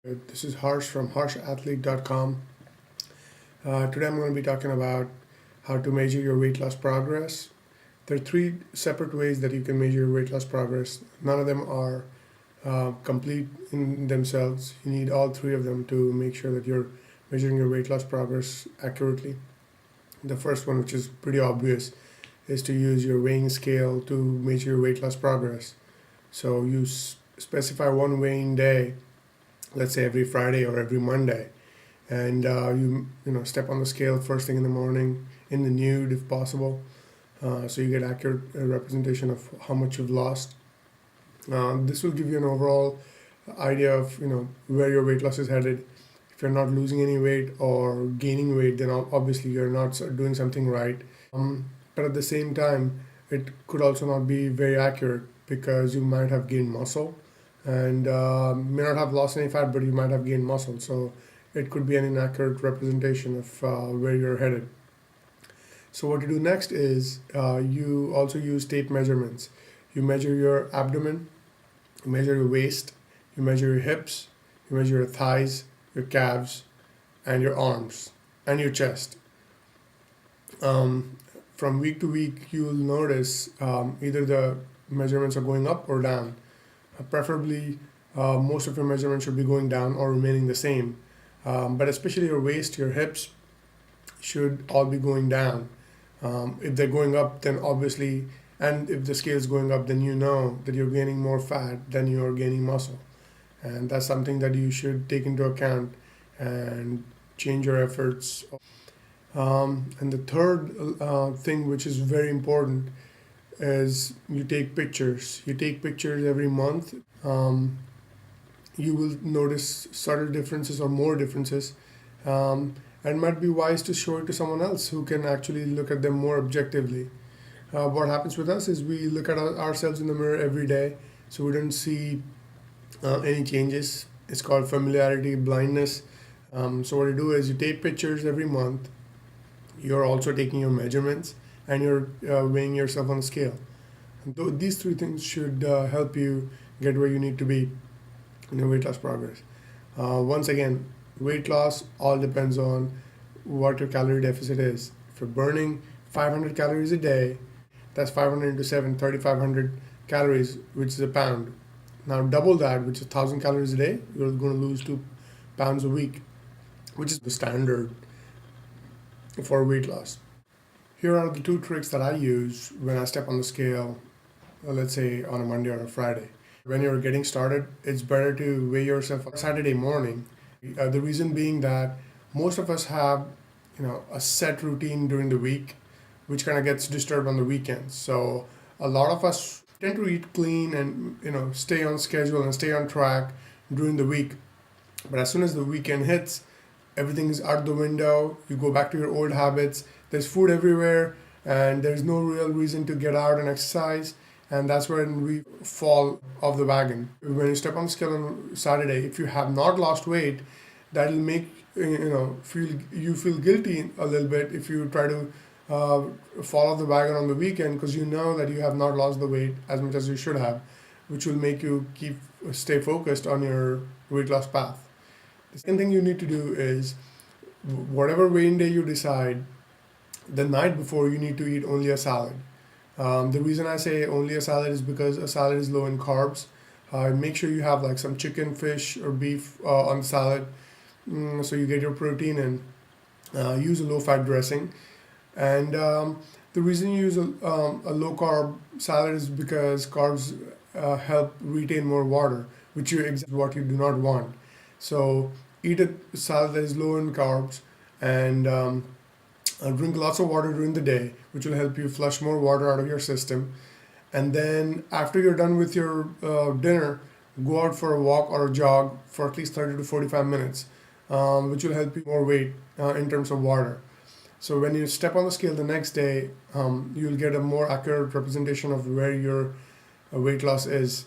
This is Harsh from harshathlete.com. Today I'm going to be talking about how to measure your weight loss progress. There are three separate ways that you can measure your weight loss progress. None of them are complete in themselves. You need all three of them to make sure that you're measuring your weight loss progress accurately. The first one, which is pretty obvious, is to use your weighing scale to measure your weight loss progress. So you specify one weighing day, let's say every Friday or every Monday, and you step on the scale first thing in the morning in the nude if possible, so you get accurate representation of how much you've lost. This will give you an overall idea of where your weight loss is headed. If you're not losing any weight or gaining weight, then obviously you're not doing something right. But at the same time, it could also not be very accurate because you might have gained muscle and may not have lost any fat, but you might have gained muscle. So it could be an inaccurate representation of where you're headed. So what you do next is you also use tape measurements. You measure your abdomen, you measure your waist, you measure your hips, you measure your thighs, your calves, and your arms, and your chest. From week to week, you will notice either the measurements are going up or down. Preferably, most of your measurements should be going down or remaining the same. But especially your waist, your hips should all be going down. If they're going up, then obviously, and if the scale is going up, then you know that you're gaining more fat than you're gaining muscle. And that's something that you should take into account and change your efforts. And the third thing, which is very important, is you take pictures. You take pictures every month. You will notice subtle differences or more differences, and might be wise to show it to someone else who can actually look at them more objectively. What happens with us is we look at ourselves in the mirror every day, so we don't see any changes. It's called familiarity blindness. So what you do is you take pictures every month. You're also taking your measurements and you're weighing yourself on a scale. These three things should help you get where you need to be in your weight loss progress. Once again, weight loss all depends on what your calorie deficit is. If you're burning 500 calories a day, that's 500 into 7, 3,500 calories, which is a pound. Now double that, which is 1,000 calories a day, you're going to lose 2 pounds a week, which is the standard for weight loss. Here are the 2 tricks that I use when I step on the scale, let's say on a Monday or a Friday. When you're getting started, it's better to weigh yourself on Saturday morning. The reason being that most of us have, a set routine during the week, which kind of gets disturbed on the weekends. So a lot of us tend to eat clean and stay on schedule and stay on track during the week. But as soon as the weekend hits, everything's out the window. You go back to your old habits. There's food everywhere, and there's no real reason to get out and exercise. And that's when we fall off the wagon. When you step on the scale on Saturday, if you have not lost weight, that'll make feel guilty a little bit if you try to fall off the wagon on the weekend, because you know that you have not lost the weight as much as you should have, which will make you stay focused on your weight loss path. The second thing you need to do is, whatever weighing day you decide, the night before you need to eat only a salad. The reason I say only a salad is because a salad is low in carbs. Make sure you have like some chicken, fish, or beef on the salad, so you get your protein in. Use a low-fat dressing. And the reason you use a low-carb salad is because carbs help retain more water, which is what you do not want. So eat a salad that is low in carbs, and drink lots of water during the day, which will help you flush more water out of your system. And then after you're done with your dinner, go out for a walk or a jog for at least 30 to 45 minutes, which will help you more weight in terms of water. So when you step on the scale the next day, you'll get a more accurate representation of where your weight loss is.